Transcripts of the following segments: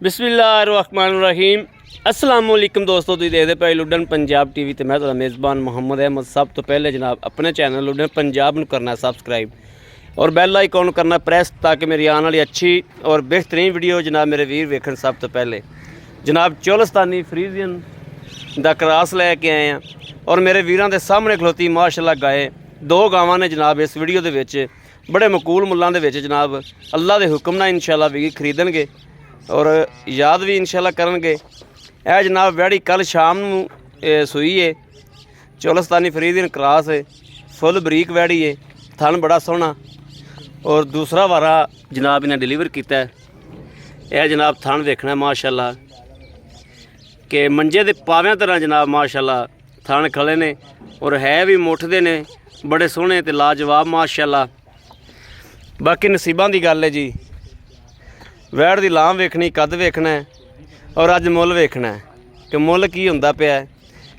बिस्मिल्लाहिर्रहमानिर्रहीम अस्सलाम वालेकुम दोस्तों, तुसीं देखदे पे लुडन पंजाब टीवी ते मैं तुहाडा मेज़बान मोहम्मद अहमद। सब तो पहले जनाब अपने चैनल लुडन पंजाब नूं करना सब्सक्राइब और बैल आइकॉन करना प्रेस ताकि मेरी आने वाली अच्छी और बेहतरीन वीडियो जनाब मेरे वीर वेखण। सब तो पहले जनाब चोलस्तानी फ्रीजियन दा क्रॉस लैके आए हैं और मेरे वीरां दे सामने खलोती माशाअल्लाह गाय दो गावां ने जनाब इस वीडियो दे विच बड़े मकूल मुल्लां दे विच जनाब अल्लाह दे हुक्म नाल इंशाअल्लाह वीर खरीदणगे और याद भी इंशाअल्लाह करनगे। यह जनाब वैड़ी कल शाम नूं सूई है, चोलस्तानी फ्रीजियन क्रॉस है, फुल बरीक वैड़ी है, थन बड़ा सोहना और दूसरा वारा जनाब इन्हें डिलीवर किया है। यह जनाब थन देखना माशाअल्लाह कि मंजे दे पाव्यां तरह जनाब माशाअल्लाह थन खड़े ने और है भी मुठदे ने बड़े सोहने ते लाजवाब माशाअल्लाह। बाकी नसीबां दी गल है जी, वैड़ दी लाम वेखनी, कद वेखना है और अज मुल वेखना है कि मुल की हुंदा पिया है।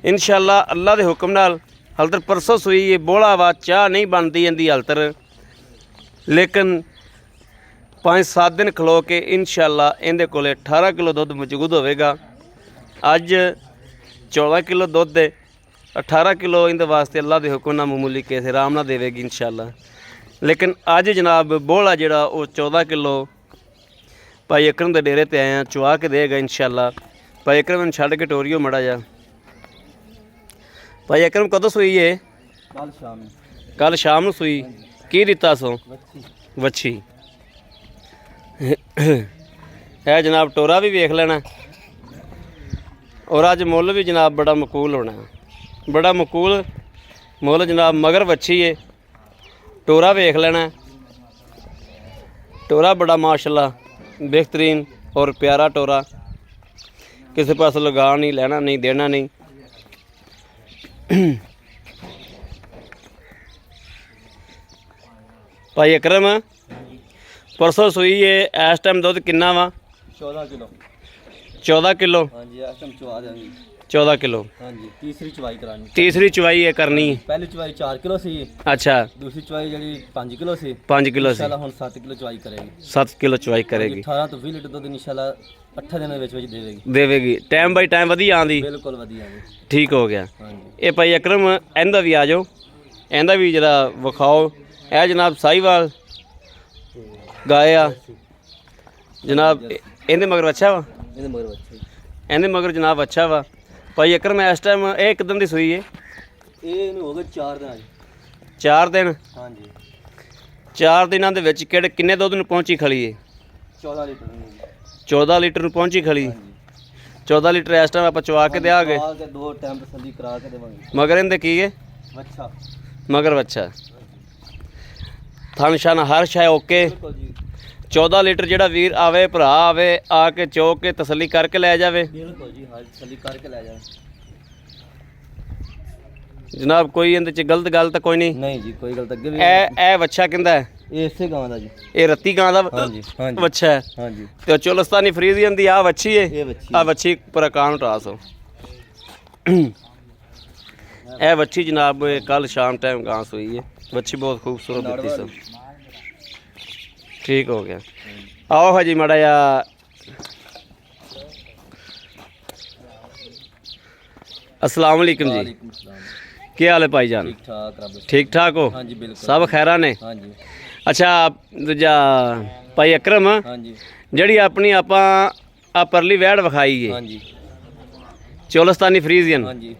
इंशाअल्लाह अल्लाह दे हुक्म नाल हलतर परसों सूई ये बोला वा चाह नहीं बनती इंदी हलतर, लेकिन 5-7 दिन खलो के इंशाअल्लाह इंदे कोले 18 किलो दुध मौजूद होवेगा। अज 14 किलो दुध है, 18 किलो इंदे वास्ते अल्लाह दे हुक्म नाल मामूली केस आराम नाल देवेगी इंशाअल्लाह। लेकिन अज जनाब बोला जिहड़ा वो 14 किलो भाई अकरम के डेरे ते आए हैं, चुआ के देगा इंशाअल्लाह। भाई अकरम छड़ के टोरियो मड़ा जा। भाई अकरम कदों सूई है? कल शाम नूं सूई। की दिता सो? वच्छी है जनाब। टोरा भी वेख लेना और अज मुल भी जनाब बड़ा मकूल होना, बड़ा मकूल मुल जनाब। मगर वच्छी है, टोरा वेख लेना। टोरा बड़ा माशाअल्लाह बेहतरीन और प्यारा टोरा, किसी पास लगा नहीं, लेना नहीं, देना नहीं। भाई अकरम परसों सूई है, इस टाइम दुध किन्ना वा? 14 किलो। 14 किलो? हाँ जी, इस टाइम चुआ देंगे 14 किलो। हाँ जी, तीसरी चुवाई करानी। तीसरी चुवाई है करनी? पहली चुवाई 4 किलो सी। अच्छा। दूसरी चुवाई जी 5 किलो सी। 5 किलो सी। इंशाल्लाह हुण 7 किलो चुवाई करेगी। 7 किलो चुवाई करेगी। 18 तो 20 लीटर दुध इंशाल्लाह 8 दिन विच देवेगी। देवेगी टाइम बाई टाइम वधी आंदी। बिल्कुल वधी आंदी। ठीक हो गया। हाँ जी, ये भाई अकरम इंदा भी आ जाओ, इंदा भी जरा विखाओ। यह जनाब साहीवाल गाय आ जनाब, इहदे मगर अच्छा वा? ਇਹਦੇ ਮਗਰ ਬੱਚੇ इहदे मगर जनाब अच्छा वा। भाई अकरम इस टाइम ये किदन दी सूई है? ਇਹ ਨੂੰ ਹੋ ਗਏ 4 ਦਿਨ। 4 दिन। हाँ जी, 4 ਦਿਨਾਂ ਦੇ ਵਿੱਚ ਕਿੰਨੇ ਦੁੱਧ ਨੂੰ ਪਹੁੰਚੀ ਖਲੀ ਹੈ? 14 ਲੀਟਰ ਨੂੰ। 14 ਲੀਟਰ ਨੂੰ ਪਹੁੰਚੀ ਖਲੀ। हाँ जी, 14 ਲੀਟਰ ਇਸ ਟਾਈਮ ਆਪਾਂ ਚਵਾ ਕੇ ਦਿਆਂਗੇ। ਆ ਕੇ 2 ਟਾਈਮ ਤਸੱਲੀ ਕਰਾ ਕੇ ਦੇਵਾਂਗੇ। ਮਗਰ ਇਹਦੇ ਕੀ ਹੈ? ਅੱਛਾ, ਮਗਰ ਬੱਚਾ ਥਣ ਸ਼ਨ ਹਰ ਸ਼ੈ ਓਕੇ। ਬਿਲਕੁਲ ਜੀ। 14 ਲੀਟਰ ਜਿਹੜਾ ਵੀਰ ਆਵੇ ਭਰਾ ਆਵੇ ਆ ਕੇ ਚੋ ਕੇ ਤਸੱਲੀ ਕਰਕੇ ਲੈ ਜਾਵੇ। ਬਿਲकुल जी, हाँ तसल्ली करके ले जाए जनाब कोई ਇਹਦੇ ਚ ਗਲਤ ਗੱਲ ਤਾਂ ਕੋਈ ਨਹੀਂ। नहीं जी, कोई गलत अगे भी ਇਹ ਬੱਚਾ ਕਹਿੰਦਾ ਹੈ ये इसे गांव दा जी। ਇਹ ਰੱਤੀ ਗਾਂ ਦਾ हाँ जी, हाँ जी, ਬੱਚਾ ਹੈ हाँ जी, ਤੇ ਚੋਲਸਤਾਨੀ ਫਰੀਜ਼ੀਅਨ ਦੀ ਆ ਵੱਛੀ ਹੈ। ये बच्ची ਆ ਵੱਛੀ ਪਰ ਕਾਨ ਟਾਸ ਹੋ। ਇਹ ਵੱਛੀ ਜਨਾਬ ਕੱਲ शाम टाइम गां सोई है। ਵੱਛੀ बहुत खूबसूरत दिखती सब। ठीक हो गया। आओ हाजी माड़ा या अस्सलाम वालेकुम जी, वालेकुम सलाम। क्या हाल है भाईजान? ठीक ठाक रब। ठीक ठाक हो? हाँ जी, बिल्कुल सब खैरा ने? हाँ जी, अच्छा दूजा भाई अकरम हाँ जी, ਜਿਹੜੀ ਆਪਣੀ ਆਪਾਂ ਆ ਪਰਲੀ ਵੈੜ ਵਿਖਾਈ हाँ ਹੈ जी, ਚੋਲਸਤਾਨੀ ਫਰੀਜ਼ੀਅਨ, हाँ जी,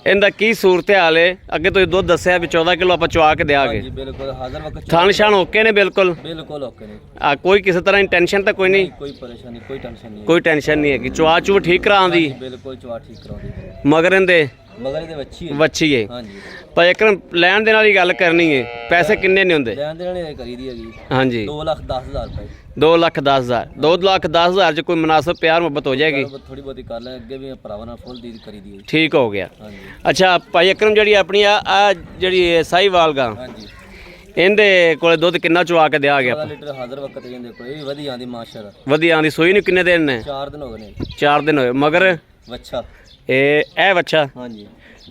ਇਹਦਾ ਕੀ ਸੂਰਤ ਹਾਲ ਹੈ? ਅੱਗੇ ਤੁਸੀਂ ਦੁੱਧ ਦੱਸਿਆ ਵੀ 14 ਕਿਲੋ ਆਪਾਂ ਚੁਆ ਕੇ हाँ ਦਿਆਂਗੇ। जी, बिल्कुल हाजिर वक्त ਥਣ ਛਾਣ ਓਕੇ ਨੇ ਬਿਲकुल? बिल्कुल ओके नहीं। ਆ ਕੋਈ ਕਿਸੇ ਤਰ੍ਹਾਂ ਦੀ ਟੈਨਸ਼ਨ ਤਾਂ ਕੋਈ ਨਹੀਂ? कोई परेशानी, कोई टेंशन नहीं है। ਕੋਈ ਟੈਨਸ਼ਨ ਨਹੀਂ ਹੈਗੀ। ਚੁਆ ਚੂ ਠੀਕ ਕਰਾਉਂਦੀ बिल्कुल चुआ ठीक करा दी। ਮਗਰ ਇਹਦੇ मगर ये बच्ची है। ਵੱਛੀ ਹੈ। हाँ जी, ਭਾਈ ਅਕਰਮ ਲੈਣ ਦੇਣ ਵਾਲੀ ਗੱਲ ਕਰਨੀ ਹੈ, ਪੈਸੇ ਕਿੰਨੇ ਨੇ ਹੁੰਦੇ? ਲੈਣ ਦੇਣ ਵਾਲੀ ਕਰੀ ਦੀ ਹੈਗੀ ਹਾਂਜੀ 2,10,000 ਰੁਪਏ। 2,10,000 2,10,000 ਚ ਕੋਈ ਮੁਨਾਸਬ ਪਿਆਰ ਮੁਹੱਬਤ ਹੋ ਜਾਏਗੀ? ਥੋੜੀ ਬਹੁਤੀ ਕਰ ਲੈ, ਅੱਗੇ ਵੀ ਭਰਾਵਾਂ ਨਾਲ ਫੁੱਲ ਦੀ ਕਰੀ ਦੀ ਹੈ। ਠੀਕ ਹੋ ਗਿਆ। हाँ जी, ਅੱਛਾ ਭਾਈ ਅਕਰਮ ਜਿਹੜੀ ਆਪਣੀ ਆ ਜਿਹੜੀ ਸਾਹੀਵਾਲ ਗਾਂ, हाँ जी, ਇਹਦੇ ਕੋਲੇ ਦੁੱਧ ਕਿੰਨਾ ਚੁਆ ਕੇ ਦਿਆ ਗਿਆ? 14 ਲੀਟਰ ਹਾਜ਼ਰ ਵਕਤ ਜਾਂਦੇ ਕੋਈ ਵੀ ਵਧੀਆ ਆਂਦੀ ਮਾਸ਼ਾਅੱਲਾ। ਵਧੀਆ ਆਂਦੀ। ਸੂਈ ਨੂੰ ਕਿੰਨੇ ਦਿਨ ਨੇ? 4 ਦਿਨ ਹੋ ਗਏ ਨੇ। 4 ਦਿਨ ਹੋਏ। ਮਗਰ ਵੱਛਾ। ਇਹ ਬੱਚਾ हाँ जी,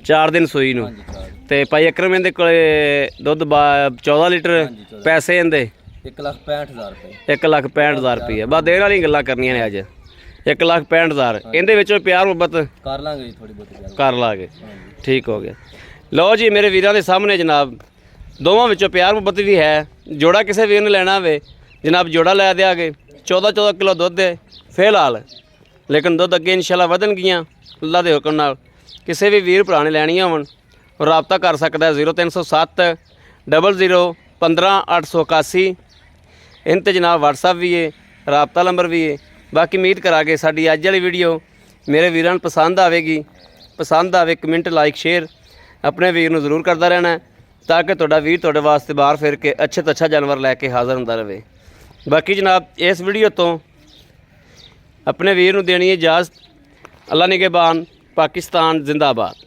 4 ਦਿਨ ਸੂਈ ਨੂੰ। हाँ जी, 4 ਤੇ ਭਾਈ ਅਕਰਮ ਇਹਦੇ ਕੋਲੇ ਦੁੱਧ 14 ਲੀਟਰ। ਹਾਂਜੀ, 14 ਪੈਸੇ ਇਹਦੇ 1,65,000 ਰੁਪਏ। 1,65,000 ਰੁਪਏ। ਬਸ ਦੇਣ ਵਾਲੀਆਂ ਗੱਲਾਂ ਕਰਨੀਆਂ ਨੇ ਅੱਜ। 1,65,000 ਇਹਦੇ ਵਿੱਚੋਂ ਪਿਆਰ ਮੁਹੱਬਤ ਕਰ ਲਾਂਗੇ ਜੀ ਥੋੜੀ ਬਹੁਤੀ ਗੱਲ। ਕਰ ਲਾਗੇ। ਹਾਂਜੀ ਠੀਕ ਹੋ ਗਿਆ। ਲਓ ਜੀ ਮੇਰੇ ਵੀਰਾਂ ਦੇ ਸਾਹਮਣੇ ਜਨਾਬ ਦੋਵਾਂ ਵਿੱਚੋਂ ਪਿਆਰ ਮੁਹੱਬਤ ਵੀ ਹੈ। ਜੋੜਾ ਕਿਸੇ ਵੀਰ ਨੇ ਲੈਣਾ ਹੋਵੇ ਜਨਾਬ ਜੋੜਾ ਲੈ ਦਿਆਂਗੇ। 14 ਕਿਲੋ ਦੁੱਧ ਹੈ ਫਿਲਹਾਲ, ਲੇਕਿਨ ਦੁੱਧ ਅੱਗੇ ਇਨਸ਼ਾਅੱਲਾ ਵਧਣਗੀਆਂ ਅੱਲਾ ਦੇ ਹੁਕਮ ਨਾਲ। ਕਿਸੇ ਵੀ ਵੀਰ ਭਰਾ ਨੇ ਲੈਣੀਆਂ ਹੋਣ ਰਾਬਤਾ ਕਰ ਸਕਦਾ ਹੈ 0307 00 15 881। ਇਨ 'ਤੇ ਜਨਾਬ WhatsApp ਵੀ ਹੈ, ਰਾਬਤਾ ਨੰਬਰ ਵੀ ਹੈ। ਬਾਕੀ ਉਮੀਦ ਕਰਾਂਗੇ ਸਾਡੀ ਅੱਜ ਵਾਲੀ ਵੀਡੀਓ ਮੇਰੇ ਵੀਰਾਂ ਨੂੰ ਪਸੰਦ ਆਵੇਗੀ। ਪਸੰਦ ਆਵੇ ਕਮੈਂਟ ਲਾਈਕ ਸ਼ੇਅਰ ਆਪਣੇ ਵੀਰ ਨੂੰ ਜ਼ਰੂਰ ਕਰਦਾ ਰਹਿਣਾ ਤਾਂ ਕਿ ਤੁਹਾਡਾ ਵੀਰ ਤੁਹਾਡੇ ਵਾਸਤੇ ਬਾਹਰ ਫਿਰ ਕੇ ਅੱਛੇ ਤੋਂ ਅੱਛਾ ਜਾਨਵਰ ਲੈ ਕੇ ਹਾਜ਼ਰ ਹੁੰਦਾ ਰਹੇ। ਬਾਕੀ ਜਨਾਬ ਇਸ ਵੀਡੀਓ ਤੋਂ ਆਪਣੇ ਵੀਰ ਨੂੰ ਦੇਣੀ ਹੈ ਇਜਾਜ਼ਤ। ਅੱਲਾ ਨਿਗਹਿਬਾਨ। ਪਾਕਿਸਤਾਨ ਜ਼ਿੰਦਾਬਾਦ।